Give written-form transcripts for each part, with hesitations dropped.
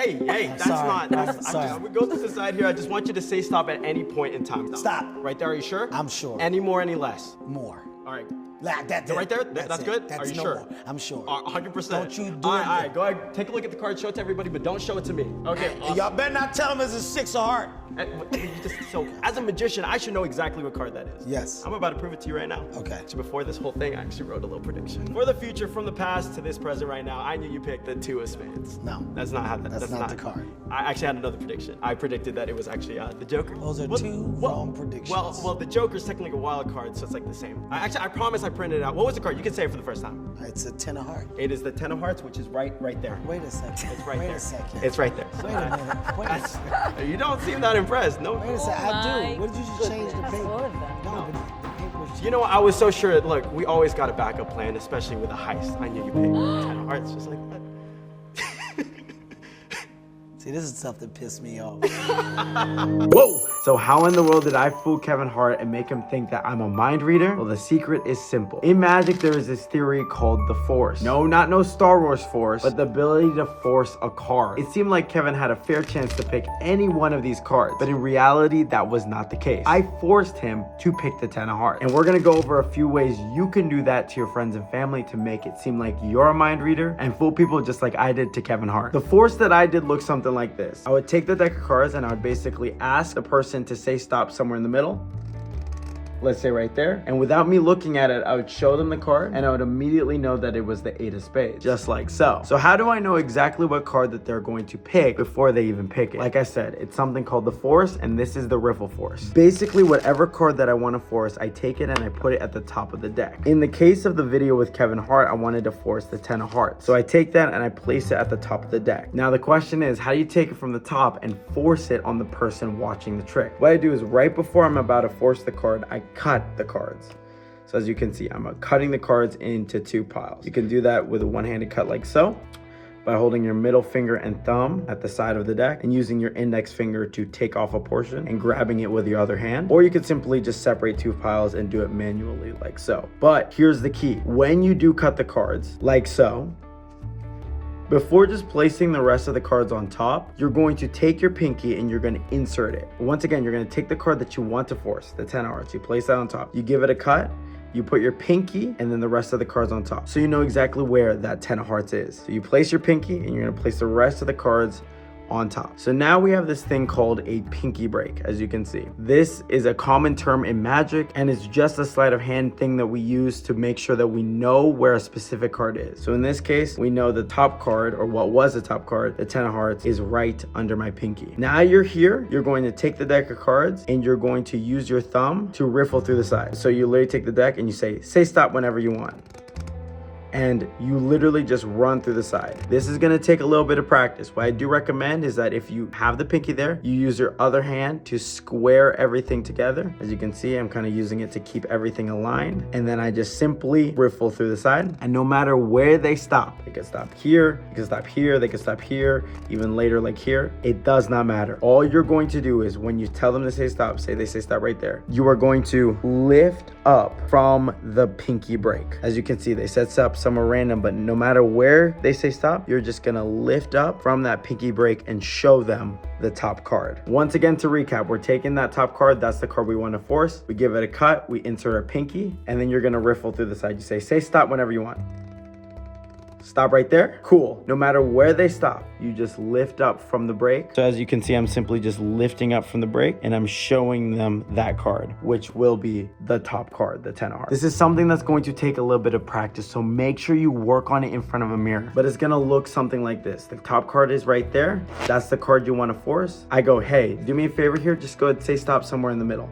Hey, that's sorry. not. Sorry. We go to the side here. I just want you to say stop at any point in time. Stop. Right there. Are you sure? I'm sure. Any more, any less? More. All right. Right there? That's good? Are you sure? More. I'm sure. 100%. Don't you do all it. Right, all right, go ahead. Take a look at the card. Show it to everybody, but don't show it to me. Okay. And y'all better not tell him it's a 6 of heart. So, as a magician, I should know exactly what card that is. Yes. I'm about to prove it to you right now. Okay. So before this whole thing, I actually wrote a little prediction. For the future, from the past to this present right now, I knew you picked the 2 of spades. No. That's not how that. That's not the card. I actually had another prediction. I predicted that it was actually the Joker. Those are two wrong predictions. Well, the Joker's technically a wild card, so it's like the same. I promise I printed it out. What was the card? You can say it for the first time. It's a 10 of heart. It is the 10 of hearts, which is right there. Wait a second. It's right Wait there. a second. It's right there. Wait a minute. Wait a second. You don't seem that impressed. No. Wait a second. I do. What did you just change the That's paper? full of them. No, but the paper's... You know what? I was so sure. Look, we always got a backup plan, especially with a heist. I knew you picked 10 of hearts, just like that. See, this is stuff that pissed me off. Whoa! So how in the world did I fool Kevin Hart and make him think that I'm a mind reader? Well, the secret is simple. In magic, there is this theory called the Force. No, not no Star Wars Force, but the ability to force a card. It seemed like Kevin had a fair chance to pick any one of these cards, but in reality, that was not the case. I forced him to pick the 10 of hearts. And we're gonna go over a few ways you can do that to your friends and family to make it seem like you're a mind reader and fool people just like I did to Kevin Hart. The force that I did looked something like this. I would take the deck of cards and I would basically ask the person to say stop somewhere in the middle. Let's say right there. And without me looking at it, I would show them the card and I would immediately know that it was the 8 of spades, just like so. So how do I know exactly what card that they're going to pick before they even pick it? Like I said, it's something called the Force, and this is the Riffle Force. Basically, whatever card that I want to force, I take it and I put it at the top of the deck. In the case of the video with Kevin Hart, I wanted to force the 10 of hearts. So I take that and I place it at the top of the deck. Now the question is, how do you take it from the top and force it on the person watching the trick? What I do is right before I'm about to force the card, I cut the cards. So as you can see, I'm cutting the cards into 2 piles. You can do that with a one-handed cut like so, by holding your middle finger and thumb at the side of the deck and using your index finger to take off a portion and grabbing it with your other hand. Or you could simply just separate 2 piles and do it manually like so. But here's the key. When you do cut the cards like so, before just placing the rest of the cards on top, you're going to take your pinky and you're going to insert it. Once again, you're going to take the card that you want to force, the 10 of hearts. You place that on top. You give it a cut. You put your pinky and then the rest of the cards on top. So you know exactly where that 10 of hearts is. So you place your pinky and you're going to place the rest of the cards on top. So now we have this thing called a pinky break, as you can see. This is a common term in magic, and it's just a sleight of hand thing that we use to make sure that we know where a specific card is. So in this case, we know the top card, or what was the top card, the 10 of hearts, is right under my pinky. Now you're here, you're going to take the deck of cards and you're going to use your thumb to riffle through the side. So you literally take the deck and you say stop whenever you want. And you literally just run through the side. This is gonna take a little bit of practice. What I do recommend is that if you have the pinky there, you use your other hand to square everything together. As you can see, I'm kind of using it to keep everything aligned. And then I just simply riffle through the side. And no matter where they stop, they can stop here, they can stop here, they can stop here, even later like here, it does not matter. All you're going to do is when you tell them to say stop, say they say stop right there, you are going to lift up from the pinky break. As you can see, they said stop somewhere random, but no matter where they say stop, you're just gonna lift up from that pinky break and show them the top card. Once again, to recap, we're taking that top card, that's the card we want to force, we give it a cut, we insert our pinky, and then you're gonna riffle through the side. You say stop whenever you want. Stop right there. Cool. No matter where they stop, you just lift up from the break. So as you can see, I'm simply just lifting up from the break and I'm showing them that card, which will be the top card, the 10 of hearts. This is something that's going to take a little bit of practice, so make sure you work on it in front of a mirror. But it's gonna look something like this. The top card is right there. That's the card you want to force. I go, hey, do me a favor here. Just go ahead and say stop somewhere in the middle.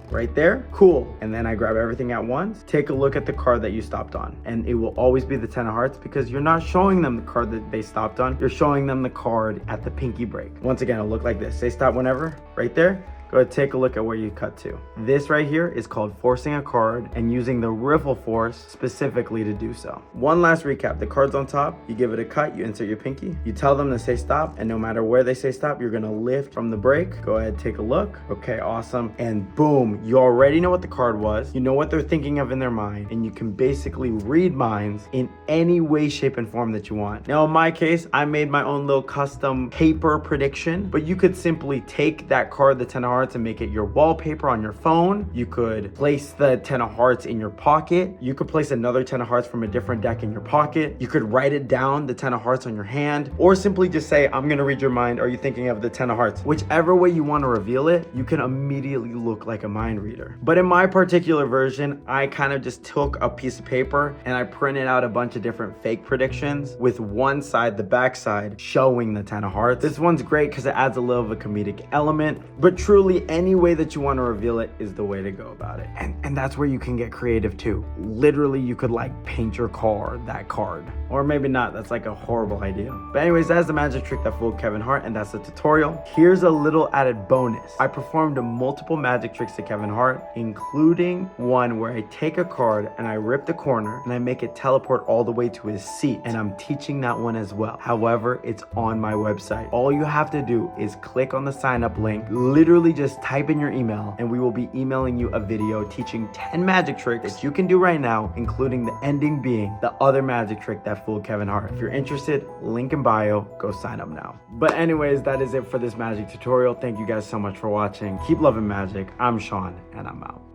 Right there, cool. And then I grab everything at once. Take a look at the card that you stopped on, and it will always be the 10 of hearts because you're not showing them the card that they stopped on. You're showing them the card at the pinky break. Once again, it'll look like this. Say stop whenever, right there. Go ahead, take a look at where you cut to. This right here is called forcing a card and using the Riffle force specifically to do so. One last recap, the card's on top, you give it a cut, you insert your pinky, you tell them to say stop, and no matter where they say stop, you're gonna lift from the break. Go ahead, take a look. Okay, awesome. And boom, you already know what the card was, you know what they're thinking of in their mind, and you can basically read minds in any way, shape, and form that you want. Now, in my case, I made my own little custom paper prediction, but you could simply take that card, the 10 of hearts, and make it your wallpaper on your phone. You could place the 10 of hearts in your pocket. You could place another 10 of hearts from a different deck in your pocket. You could write it down, the 10 of hearts on your hand, or simply just say, I'm gonna read your mind. Are you thinking of the 10 of hearts? Whichever way you want to reveal it, you can immediately look like a mind reader. But in my particular version, I kind of just took a piece of paper and I printed out a bunch of different fake predictions with one side, the back side, showing the 10 of hearts. This one's great because it adds a little of a comedic element, but truly any way that you want to reveal it is the way to go about it. And that's where you can get creative too. Literally, you could like paint your car that card. Or maybe not, that's like a horrible idea. But anyways, that's the magic trick that fooled Kevin Hart, and that's the tutorial. Here's a little added bonus. I performed multiple magic tricks to Kevin Hart, including one where I take a card and I rip the corner and I make it teleport all the way to his seat. And I'm teaching that one as well. However, it's on my website. All you have to do is click on the sign up link, literally just type in your email, and we will be emailing you a video teaching 10 magic tricks that you can do right now, including the ending being the other magic trick that fooled Kevin Hart. If you're interested, link in bio, go sign up now. But anyways, that is it for this magic tutorial. Thank you guys so much for watching. Keep loving magic. I'm Sean, and I'm out.